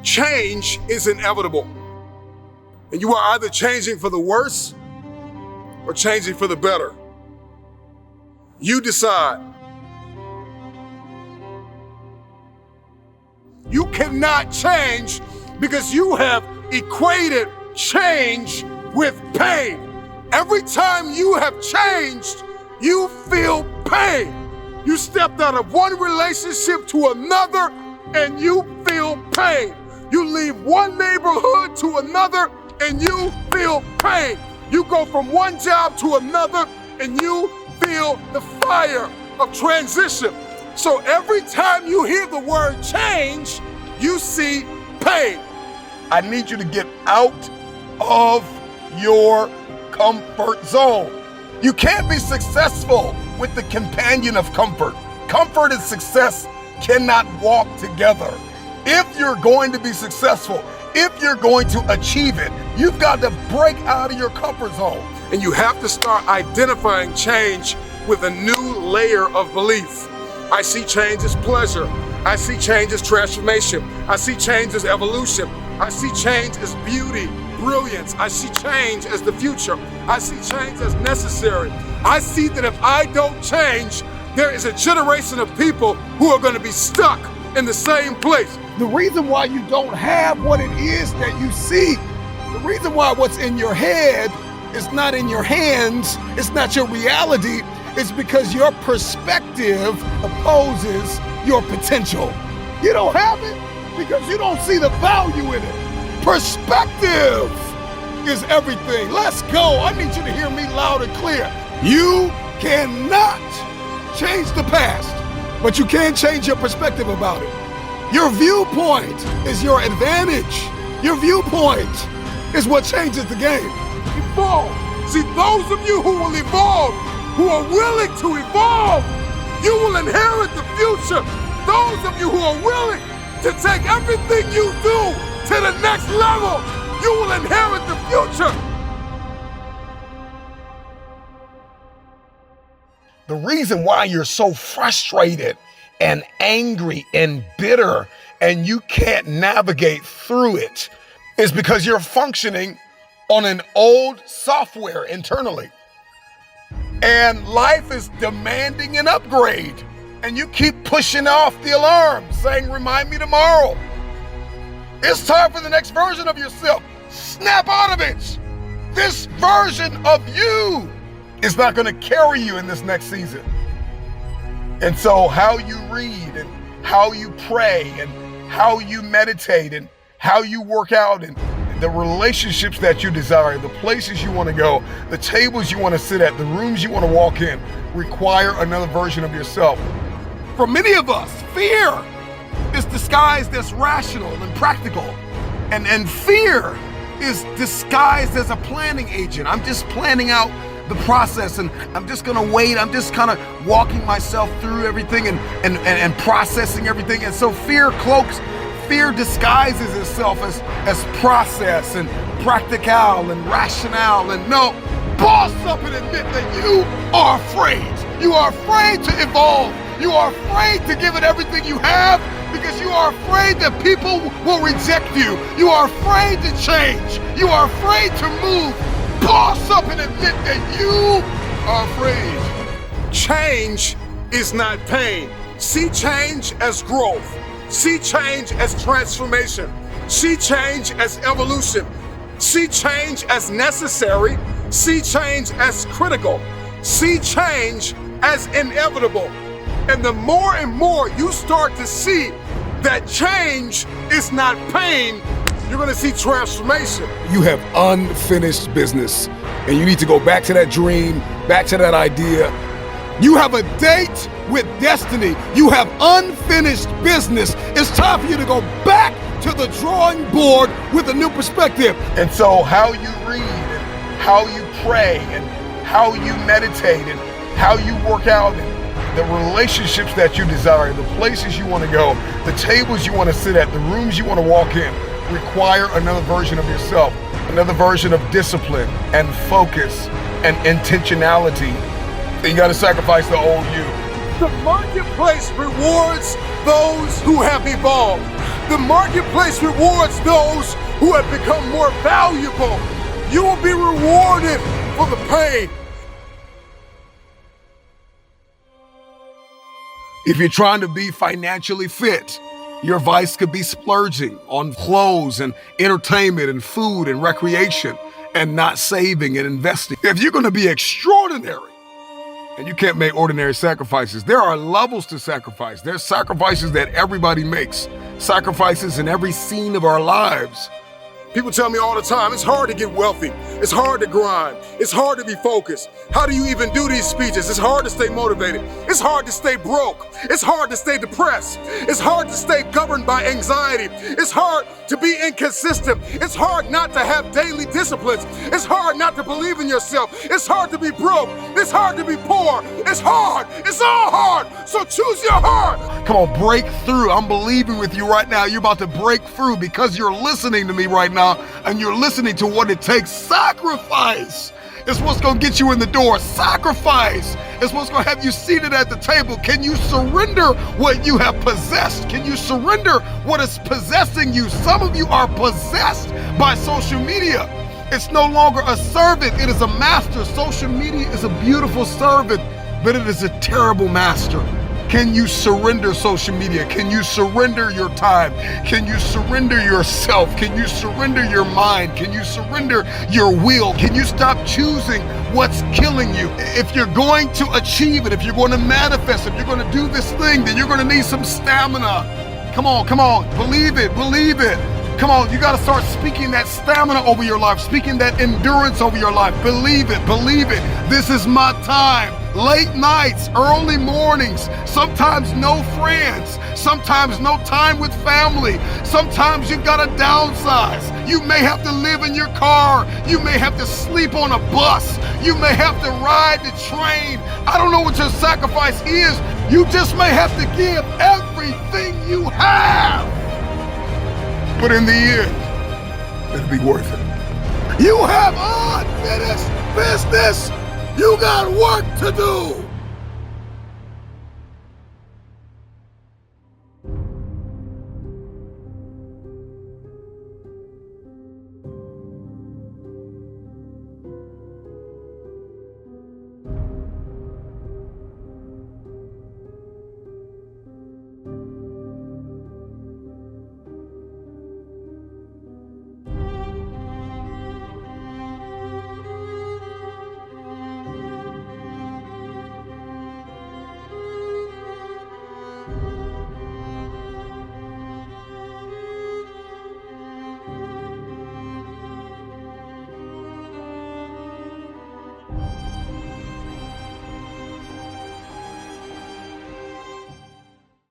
change is inevitable. And you are either changing for the worse or changing for the better. You decide. You cannot change because you have equated change with pain. Every time you have changed, you feel pain. You stepped out of one relationship to another and you feel pain. You leave one neighborhood to another and you feel pain. You go from one job to another and you feel the fire of transition. So every time you hear the word change, you see pain. I need you to get out of your comfort zone. You can't be successful with the companion of comfort. Comfort and success cannot walk together. If you're going to be successful, if you're going to achieve it, you've got to break out of your comfort zone. And you have to start identifying change with a new layer of belief. I see change as pleasure. I see change as transformation. I see change as evolution. I see change as beauty, brilliance. I see change as the future. I see change as necessary. I see that if I don't change, there is a generation of people who are going to be stuck in the same place. The reason why you don't have what it is that you see, the reason why what's in your head is not in your hands, it's not your reality, is because your perspective opposes your potential. You don't have it because you don't see the value in it. Perspective is everything. Let's go. I need you to hear me loud and clear. You cannot change the past, but you can change your perspective about it. Your viewpoint is your advantage. Your viewpoint is what changes the game. Evolve. See, those of you who will evolve, who are willing to evolve, you will inherit the future. Those of you who are willing to take everything you do to the next level, you will inherit the future. The reason why you're so frustrated and angry and bitter and you can't navigate through it is because you're functioning on an old software internally. And life is demanding an upgrade. And you keep pushing off the alarm, saying, remind me tomorrow. It's time for the next version of yourself. Snap out of it. This version of you is not going to carry you in this next season. And so how you read and how you pray and how you meditate and how you work out and the relationships that you desire, the places you want to go, the tables you want to sit at, the rooms you want to walk in, require another version of yourself. For many of us, fear is disguised as rational and practical. And fear is disguised as a planning agent. I'm just planning out the process and I'm just gonna wait. I'm just kind of walking myself through everything and processing everything. And so fear disguises itself as process and practical and rationale. And no, boss up and admit that you are afraid. You are afraid to evolve. You are afraid to give it everything you have because you are afraid that people will reject you. You are afraid to change. You are afraid to move. Boss up and admit that you are afraid. Change is not pain. See change as growth. See change as transformation. See change as evolution. See change as necessary. See change as critical. See change as inevitable. And the more and more you start to see that change is not pain, you're gonna see transformation. You have unfinished business, and you need to go back to that dream, back to that idea. You have a date with destiny. You have unfinished business. It's time for you to go back to the drawing board with a new perspective. And so how you read and how you pray and how you meditate and how you work out and the relationships that you desire, the places you want to go, the tables you want to sit at, the rooms you want to walk in, require another version of yourself, another version of discipline and focus and intentionality. And you got to sacrifice the old you. The marketplace rewards those who have evolved. The marketplace rewards those who have become more valuable. You will be rewarded for the pain. If you're trying to be financially fit, your vice could be splurging on clothes and entertainment and food and recreation and not saving and investing. If you're going to be extraordinary, and you can't make ordinary sacrifices, there are levels to sacrifice. There's sacrifices that everybody makes, sacrifices in every scene of our lives. People tell me all the time, it's hard to get wealthy. It's hard to grind. It's hard to be focused. How do you even do these speeches? It's hard to stay motivated. It's hard to stay broke. It's hard to stay depressed. It's hard to stay governed by anxiety. It's hard to be inconsistent. It's hard not to have daily disciplines. It's hard not to believe in yourself. It's hard to be broke. It's hard to be poor. It's hard. It's all hard. So choose your heart. Come on, break through. I'm believing with you right now. You're about to break through because you're listening to me right now. And you're listening to what it takes. Sacrifice is what's going to get you in the door. Sacrifice is what's going to have you seated at the table. Can you surrender what you have possessed? Can you surrender what is possessing you? Some of you are possessed by social media. It's no longer a servant, it is a master. Social media is a beautiful servant, but it is a terrible master. Can you surrender social media? Can you surrender your time? Can you surrender yourself? Can you surrender your mind? Can you surrender your will? Can you stop choosing what's killing you? If you're going to achieve it, if you're going to manifest, if you're going to do this thing, then you're going to need some stamina. Come on, believe it, believe it. Come on, you got to start speaking that stamina over your life, speaking that endurance over your life. Believe it, believe it. This is my time. Late nights, early mornings, sometimes no friends, sometimes no time with family. Sometimes you've got to downsize. You may have to live in your car. You may have to sleep on a bus. You may have to ride the train. I don't know what your sacrifice is. You just may have to give everything you have. But in the end, it'll be worth it. You have unfinished business. You got work to do.